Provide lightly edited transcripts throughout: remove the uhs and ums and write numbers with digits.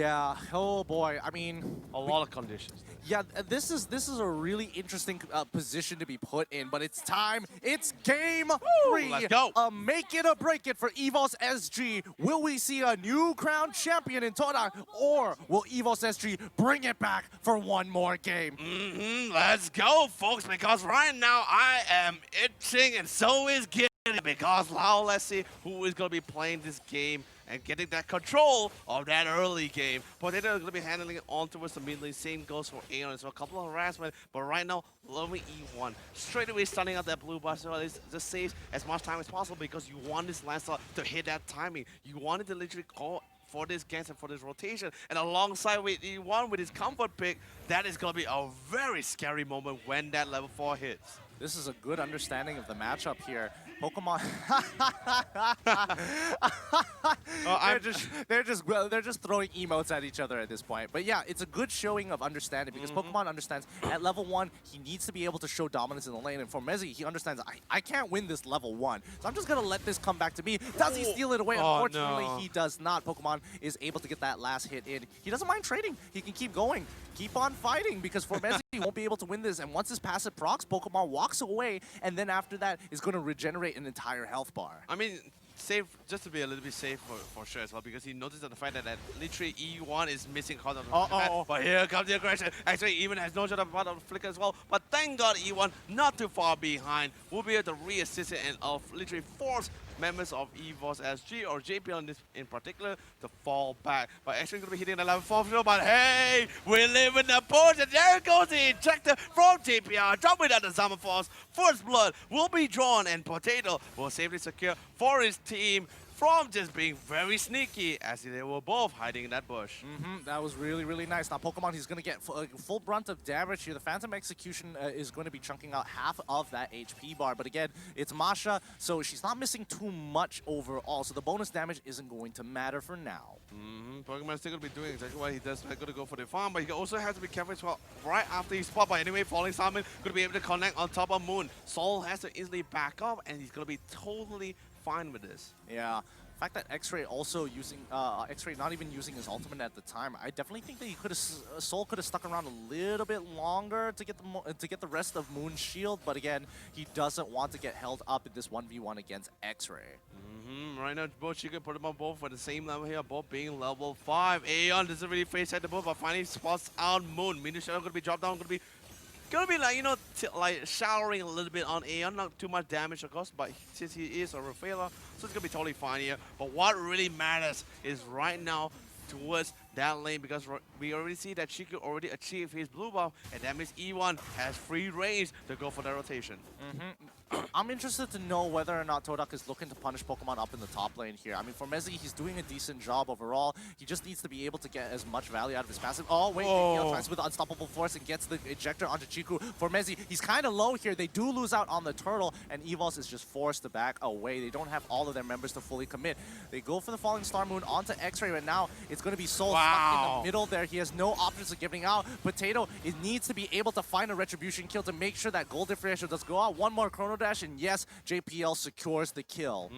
Yeah. Oh boy. I mean, A lot of conditions there. yeah. This is a really interesting position to be put in. But it's time. It's game 3. Let's go. Make it or break it for Evos SG. Will we see a new crown champion in Todak, or will Evos SG bring it back for one more game? Let's go, folks, because right now I am itching and so is Giddy, because now let's see who is going to be playing this game and getting that control of that early game. Potato is going to be handling it on towards the mid lane. Same goes for Aeon. So a couple of harassment, but right now, lovely E1. Straight away stunning out that blue buff, so it just saves as much time as possible because you want this Lancelot to hit that timing. You wanted to literally call for this Gans and for this rotation, and alongside with E1 with his comfort pick, that is going to be a very scary moment when that level 4 hits. This is a good understanding of the matchup here. Pokemon. they're just throwing emotes at each other at this point. But yeah, it's a good showing of understanding because Pokemon understands at level 1 he needs to be able to show dominance in the lane, and for Mezzy he understands I can't win this level 1, so I'm just gonna let this come back to me. Does he steal it away? Unfortunately, he does not. Pokemon is able to get that last hit in. He doesn't mind trading. He can keep going, keep on fighting, because for Mezzy he won't be able to win this. And once his passive procs, Pokemon walks away, and then after that is going to regenerate an entire health bar. I mean, safe, just to be a little bit safe for sure as well, because he noticed the fact that literally E1 is missing contact of the map. But here comes the aggression. Actually, even has no shot of part of the flicker as well. But thank God E1 not too far behind. Will be able to re-assist it and literally force members of Evos SG or JPL in particular to fall back. But actually going to be hitting the level 4 field, but hey, we live in the push, and there goes the ejector from JPL, dropping out the Summer Force. First blood will be drawn, and Potato will safely secure for his team from just being very sneaky, as they were both hiding in that bush. That was really, really nice. Now Pokemon, he's going to get full brunt of damage here. The Phantom Execution is going to be chunking out half of that HP bar. But again, it's Masha, so she's not missing too much overall. So the bonus damage isn't going to matter for now. Pokemon is still going to be doing exactly what he does. He's going to go for the farm, but he also has to be careful as well. Right after he spot, but anyway, Falling Salmon going to be able to connect on top of Moon. Sol has to easily back up, and he's going to be totally fine with this. Yeah. The fact that X-Ray also using X-Ray not even using his ultimate at the time, I definitely think that he could have Sol could have stuck around a little bit longer to get the rest of Moon's shield. But again, he doesn't want to get held up in this 1v1 against X-Ray. Right now, both you can put them on both at the same level here, both being level 5. Aeon doesn't really face at the both, but finally spots out Moon. Minish Shadow gonna be dropped down, gonna be like, you know, like showering a little bit on Aeon, not too much damage of course, but since he is a refaler, so it's gonna be totally fine here. But what really matters is right now towards that lane, because we already see that Chiku already achieved his blue buff, and that means E1 has free range to go for the rotation. I'm interested to know whether or not Todak is looking to punish Pokemon up in the top lane here. I mean, for Mezzy, he's doing a decent job overall. He just needs to be able to get as much value out of his passive. Oh, wait, he tries with Unstoppable Force and gets the ejector onto Chiku. For Mezzy, he's kind of low here. They do lose out on the turtle, and Evos is just forced to back away. They don't have all of their members to fully commit. They go for the Falling Star Moon onto X-Ray, and now it's going to be Sol stuck in the middle there. He has no options of giving out. Potato, it needs to be able to find a Retribution kill to make sure that gold differential does go out. One more Chrono Dash, and yes, JPL secures the kill.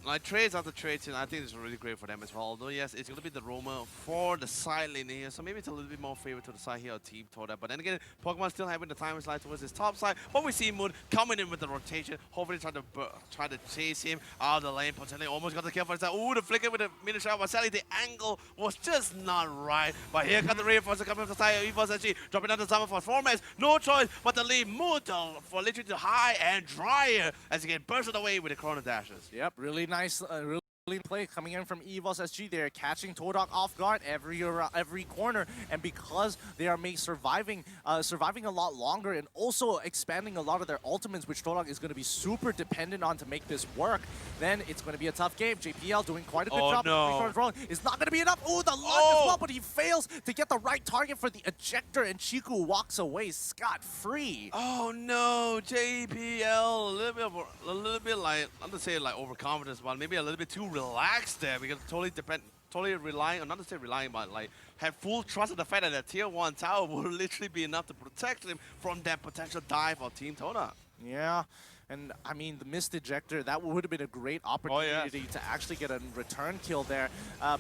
Like trades after trades, and I think it's really great for them as well. Although yes, it's going to be the roamer for the side lane here, so maybe it's a little bit more favor to the side here of Team Todak. But then again, Pokemon still having the time slide towards his top side. But we see Moon coming in with the rotation, hopefully try to chase him out of the lane. Potentially almost got the kill for his side. Ooh, the flicker with the mini shot, but sadly the angle was just not right. But here comes the reinforcer coming from the side of Evos SG, dropping down the Summer Force. Formats, no choice but to leave Moon for literally the high and dryer as he gets bursted away with the Chrono Dashes. Yep, really nice, really play coming in from Evos SG. They're catching Todak off guard every corner, and because they are surviving a lot longer and also expanding a lot of their ultimates, which Todak is going to be super dependent on to make this work, then it's going to be a tough game. JPL doing quite a good job. No. It's not going to be enough. Oh, the launch as well, but he fails to get the right target for the ejector, and Chiku walks away scot-free. Oh no, JPL, a little bit like, I'm gonna say like overconfidence, but maybe a little bit too relaxed there, because totally relying on, not to say relying, but like have full trust in the fact that the tier 1 tower will literally be enough to protect him from that potential dive of Team Todak. Yeah. And I mean, the missed ejector, that would have been a great opportunity to actually get a return kill there.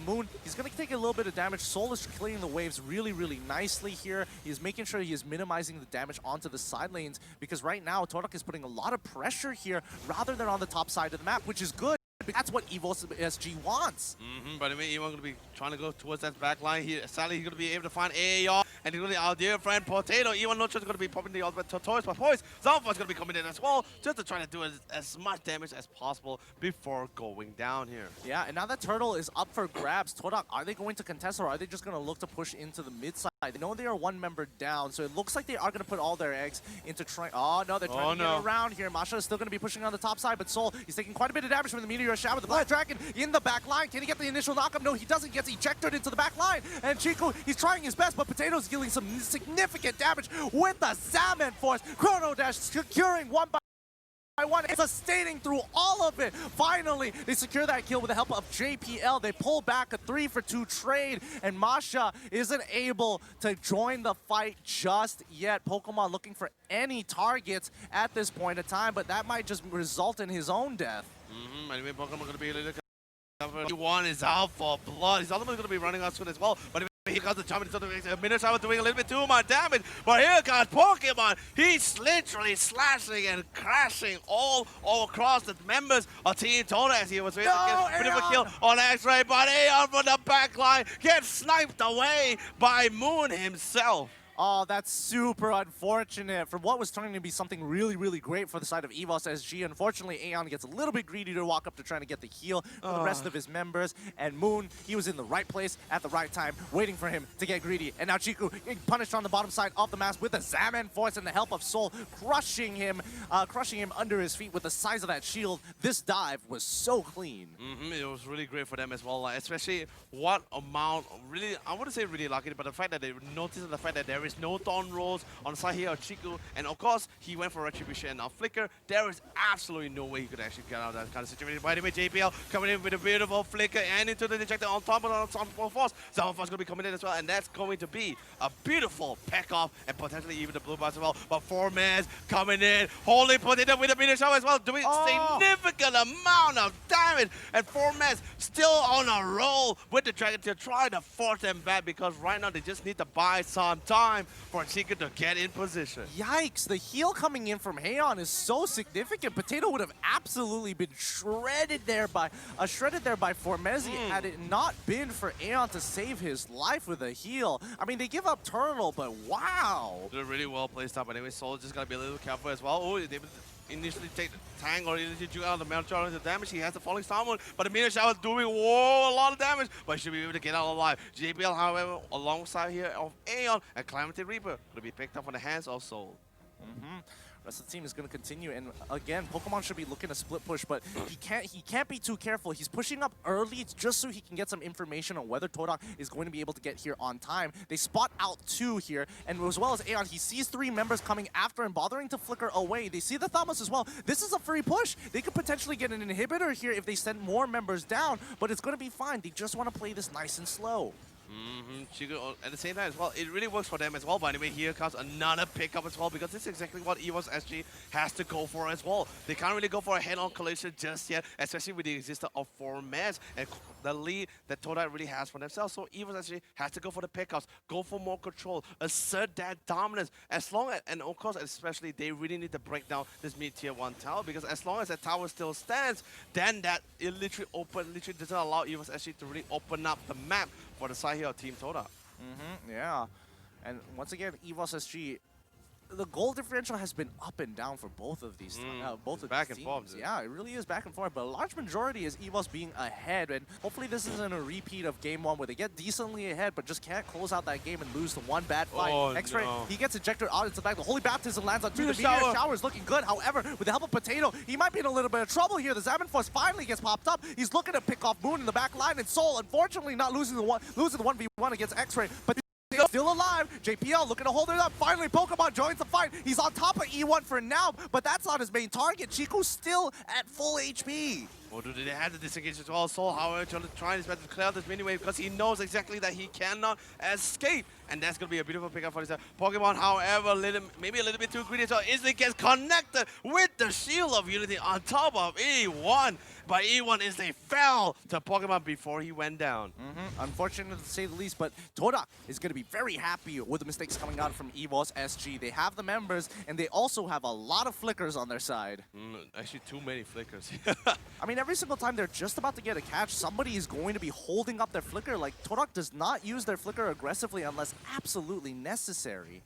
Moon, he's going to take a little bit of damage. Soul is clearing the waves really, really nicely here. He's making sure he is minimizing the damage onto the side lanes, because right now, Todak is putting a lot of pressure here rather than on the top side of the map, which is good. That's what Evos SG wants. But I mean, Ewan going to be trying to go towards that back line here. Sadly, he's going to be able to find AAR, and he's going to our dear friend Potato. Ewan no chance going to be popping the ultimate Tortoise, but Poise, Zalfa's going to be coming in as well, just to try to do as much damage as possible before going down here. Yeah, and now that Turtle is up for grabs, Todak, are they going to contest, or are they just going to look to push into the mid side? They know they are one member down, so it looks like they are going to put all their eggs into trying. Oh no, they're trying to get around here. Masha is still going to be pushing on the top side, but Soul, he's taking quite a bit of damage from the Meteor Shower. The Black Dragon in the back line. Can he get the initial knockup? No, he doesn't. Gets ejected into the back line. And Chico, he's trying his best, but Potato's dealing some significant damage with the Salmon Force. Chrono Dash securing one by one, sustaining through all of it. Finally, they secure that kill with the help of JPL. They pull back a 3-for-2 trade, and Masha isn't able to join the fight just yet. Pokemon looking for any targets at this point in time, but that might just result in his own death. Anyway, Pokemon going to be a little One is out for blood. He's ultimately going to be running out soon as well, but he got the jump into the Minotaur doing a little bit too much damage. But here comes Pokemon. He's literally slashing and crashing all across the members of Team Todak as he was able to get a bit of a kill on X-Ray. But Aeon from the back line gets sniped away by Moon himself. Oh, that's super unfortunate for what was turning to be something really, really great for the side of Evos SG. Unfortunately, Aeon gets a little bit greedy to walk up to trying to get the heal for the rest of his members. And Moon, he was in the right place at the right time, waiting for him to get greedy. And now Chiku getting punished on the bottom side of the map with the Salmon Force and the help of Soul, crushing him under his feet with the size of that shield. This dive was so clean. It was really great for them as well, especially what amount, really, I wouldn't say really lucky, but the fact that they noticed the fact that there is no Thorn Rolls on the side here of Chiku, and of course, he went for Retribution and now Flicker. There is absolutely no way he could actually get out of that kind of situation. By the way, JPL coming in with a beautiful Flicker and into the Dejector on top of the Ensemble Force. Zalfa's going to be coming in as well, and that's going to be a beautiful pack-off and potentially even the Blue Bars as well. But Formez coming in, holding Potato with a Meteor Shower as well, doing significant amount of damage, and Formez still on a roll with the Dragon to try to force them back, because right now they just need to buy some time for Chiku to get in position. Yikes, the heal coming in from Aeon is so significant. Potato would have absolutely been shredded there by Formezi had it not been for Aeon to save his life with a heal. I mean, they give up Turtle, but wow. They're really well placed up. Anyway, Soul just gotta be a little careful as well. Oh, they initially take the Tang or initially juke out of the Meteor into damage. He has the Falling Star Moon, but the Meteor Shower is doing a lot of damage, but he should be able to get out alive. JPL, however, alongside here of Aeon and Calamity Reaper, will be picked up on the hands of Soul. Rest of the team is going to continue, and again, Pokemon should be looking to split push, but he can't be too careful. He's pushing up early just so he can get some information on whether Todak is going to be able to get here on time. They spot out 2 here, and as well as Aeon, he sees 3 members coming after him, bothering to flicker away. They see the Thamos as well. This is a free push. They could potentially get an inhibitor here if they send more members down, but it's going to be fine. They just want to play this nice and slow. Chiku, at the same time as well, it really works for them as well. By the way, here comes another pickup as well, because this is exactly what Evos SG has to go for as well. They can't really go for a head-on collision just yet, especially with the existence of Formez and the lead that Todak really has for themselves. So Evos SG has to go for the pickups, go for more control, assert that dominance. As long as, and of course, especially, they really need to break down this mid-tier 1 tower, because as long as that tower still stands, then that it literally doesn't allow Evos SG to really open up the map for the side here of Team Todak. Yeah. And once again, Evos SG, the goal differential has been up and down for both of these teams. Yeah, it really is back and forth, but a large majority is Evos being ahead, and hopefully this isn't a repeat of game 1 where they get decently ahead but just can't close out that game and lose to one bad fight. X-Ray, he gets ejected out into the back. The Holy Baptism lands on 2. The Meteor Shower is looking good. However, with the help of Potato, he might be in a little bit of trouble here. The Salmon Force finally gets popped up. He's looking to pick off Moon in the back line, and Soul, unfortunately, not losing the 1v1 against X-Ray, but still alive. JPL looking to hold it up. Finally, Pokemon joins the fight. He's on top of E1 for now, but that's not his main target. Chiku's still at full HP. Or do they have to disengage as well? Soul, however, trying his best to clear out this mini wave because he knows exactly that he cannot escape. And that's going to be a beautiful pickup for this Pokemon. However, maybe a little bit too greedy. So instantly gets connected with the Shield of Unity on top of E1. But E1 instantly fell to Pokemon before he went down. Unfortunate to say the least, but Todak is going to be very happy with the mistakes coming out from Evos SG. They have the members, and they also have a lot of flickers on their side. Actually, too many flickers. I mean, every single time they're just about to get a catch, somebody is going to be holding up their flicker. Like, Todak does not use their flicker aggressively unless absolutely necessary.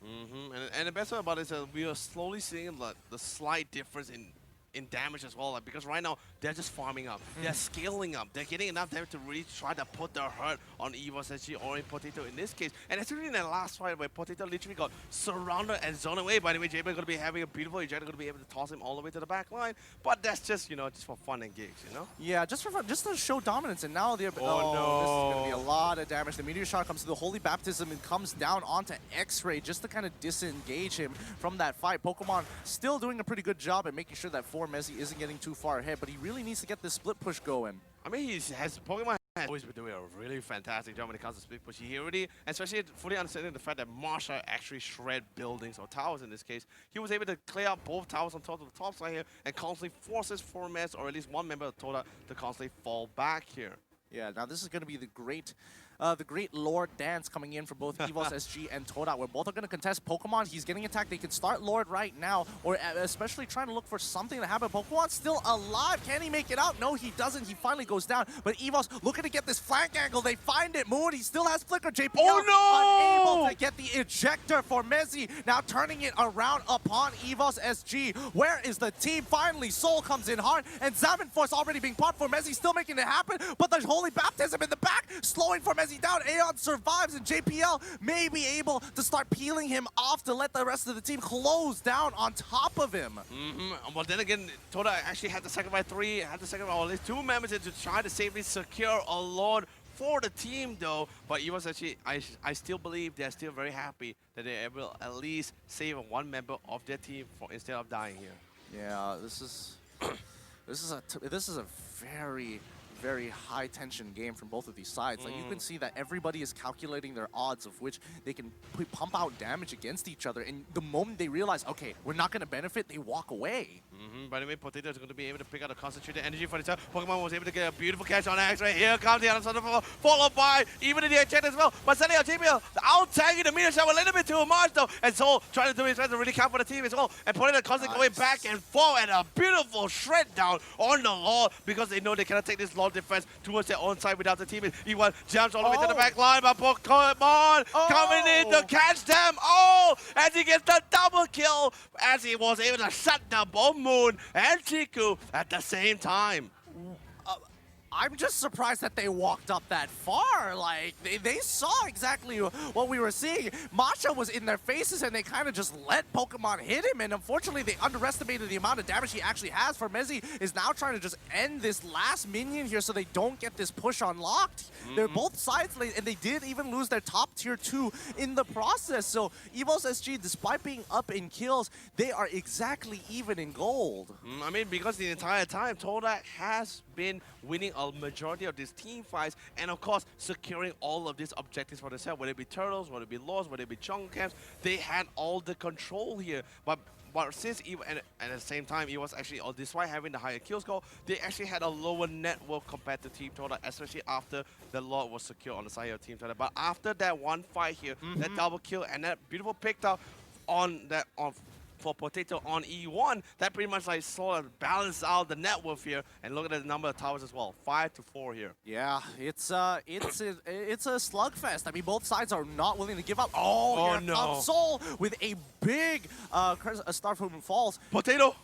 And the best part about it is that we are slowly seeing like, the slight difference in damage as well, like, because right now they're just farming up, they're scaling up, they're getting enough damage to really try to put their hurt on Evos SG or in Potato in this case. And especially in that last fight where Potato literally got surrounded and zoned away. By the way, JB going to be having a beautiful ejector, going to be able to toss him all the way to the back line, but that's just, you know, just for fun and gigs, you know? Yeah, just for fun, just to show dominance. And now they're, no, this is going to be a lot of damage. The Meteor Shot comes to the Holy Baptism and comes down onto X-Ray just to kind of disengage him from that fight. Pokemon still doing a pretty good job at making sure that Mezzy isn't getting too far ahead, but he really needs to get this split push going. I mean, Pokemon has always been doing a really fantastic job when it comes to split push. He already, especially fully understanding the fact that Marsha actually shred buildings or towers in this case, he was able to clear out both towers on top of the top side here and constantly forces Mez or at least one member of Toda to constantly fall back here. Yeah, now this is going to be the great Lord dance coming in for both Evos SG and Todak, where both are going to contest Pokemon. He's getting attacked. They can start Lord right now, or especially trying to look for something to happen. Pokemon's still alive. Can he make it out? No, he doesn't. He finally goes down. But Evos looking to get this flank angle. They find it. Moon, he still has Flicker. JPL unable to get the ejector for Mezzy. Now turning it around upon Evos SG. Where is the team? Finally, Soul comes in hard, and Zaman Force already being popped for Mezzy, still making it happen. But the Holy Baptism in the back, slowing for Mezzy down. Aeon survives, and JPL may be able to start peeling him off to let the rest of the team close down on top of him. But then again, Toda actually had to sacrifice at least two members to try to safely secure a Lord for the team, though. But Evos actually, I still believe they're still very happy that they're able to at least save one member of their team instead of dying here. Yeah, this is a very high tension game from both of these sides. Like, you can see that everybody is calculating their odds of which they can pump out damage against each other, and the moment they realize, okay, we're not going to benefit, they walk away. By the way, Potato is going to be able to pick out a concentrated energy for himself. Pokemon was able to get a beautiful catch on X right here. Comes the other side of the floor, followed by even in the eject as well. But suddenly, JPL out-tagging the meter shot a little bit too much, though. And Soul trying to do his best to really count for the team as well. And Potato constantly going back and forth, and a beautiful shred down on the Lord because they know they cannot take this Lord defense towards their own side without the team. E1 jumps all the way to the back line, but Pokemon coming in to catch them all as he gets the double kill as he was able to shut down both Moon and Chiku at the same time. I'm just surprised that they walked up that far. Like, they saw exactly what we were seeing. Masha was in their faces, and they kind of just let Pokemon hit him, and unfortunately, they underestimated the amount of damage he actually has. For Mezzy is now trying to just end this last minion here so they don't get this push unlocked. They're both sides, and they did even lose their top tier 2 in the process. So Evos SG, despite being up in kills, they are exactly even in gold. I mean, because the entire time, Todak has been winning a majority of these team fights, and of course securing all of these objectives for themselves, whether it be turtles, whether it be lords, whether it be chunk camps. They had all the control here, but since and at the same time, it was actually, despite having the higher kill score, they actually had a lower net worth compared to Team Toda, especially after the Lord was secure on the side of Team Toda. But after that one fight here, that double kill and that beautiful picked up for Potato on E1, that pretty much like sort of balanced out the net worth here. And look at the number of towers as well, 5 to 4 here. Yeah, it's a slugfest. I mean, both sides are not willing to give up. Oh here comes Soul with a big Star from Falls. Potato,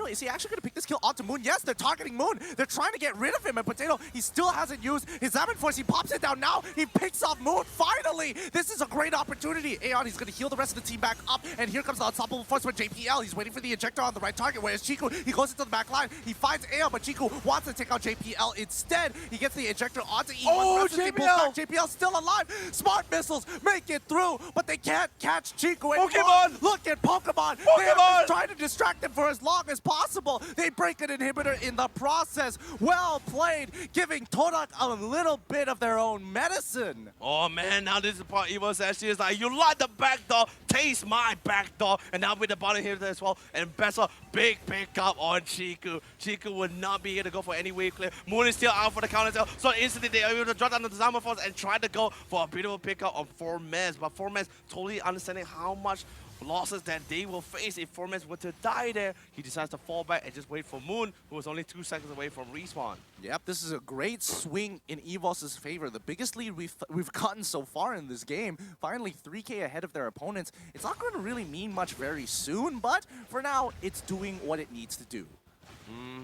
is he actually going to pick this kill onto Moon? Yes, they're targeting Moon. They're trying to get rid of him, and Potato, he still hasn't used his Zaman Force. He pops it down now. He picks off Moon, finally. away. This is a great opportunity. Aeon, he's going to heal the rest of the team back up, and here comes the unstoppable force with JPL. He's waiting for the ejector on the right target, whereas Chiku, he goes into the back line. He finds Aeon, but Chiku wants to take out JPL instead. He gets the ejector onto E1. Oh, JPL! JPL's still alive. Smart missiles make it through, but they can't catch Chiku anymore. Pokemon! Look at Pokemon! They're just trying to distract him for as long as possible. They break an inhibitor in the process. Well played, giving Todak a little bit of their own medicine. Oh man, now this is the part Evos actually is like, you like the backdoor, taste my backdoor. And now with the bottom here as well. And Bessa, big pickup on Chiku. Chiku would not be able to go for any wave clear. Moon is still out for the counter as well. So instantly they are able to drop down the Zama Force and try to go for a beautiful pickup on 4Mez. But 4Mez totally understanding how much losses that they will face if 4Mez were to die there. He decides to fall back and just wait for Moon, who was only 2 seconds away from respawn. Yep, this is a great swing in Evos' favor. The biggest lead we've gotten so far in this game. Finally 3K ahead of their opponents. It's not going to really mean much very soon, but for now, it's doing what it needs to do.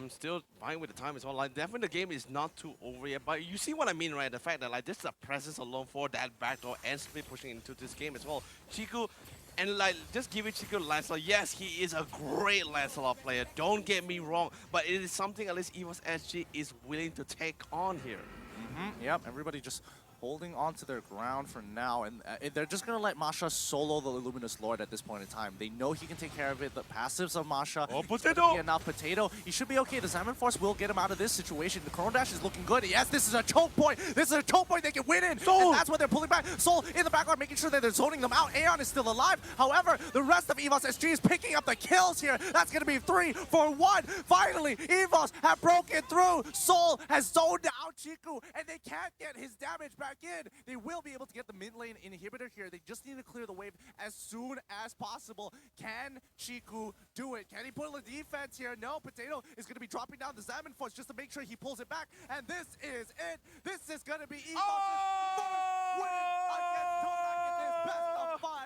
Still fine with the time as well. Like, definitely the game is not too over yet, but you see what I mean, right? The fact that like this is a presence alone for that backdoor and split pushing into this game as well. Chiku, and like, just give it Chiku Lancelot. Yes, he is a great Lancelot player. Don't get me wrong, but it is something at least Evos SG is willing to take on here. Yep, everybody just holding on to their ground for now, and they're just going to let Masha solo the Luminous Lord at this point in time. They know he can take care of it. The passives of Masha. Oh, Potato! Enough Potato. He should be okay. The Salmon Force will get him out of this situation. The Chrono Dash is looking good. Yes, this is a choke point. This is a choke point they can win in. Soul! And that's what they're pulling back. Soul in the background, making sure that they're zoning them out. Aeon is still alive. However, the rest of Evos SG is picking up the kills here. That's going to be 3 for 1. Finally, Evos have broken through. Soul has zoned out Chiku, and they can't get his damage back in. They will be able to get the mid lane inhibitor here. They just need to clear the wave as soon as possible. Can Chiku do it? Can he pull a defense here? No, Potato is going to be dropping down the Salmon Force just to make sure he pulls it back. And this is it. This is going to be Evos' first win against Todak in this best of 5.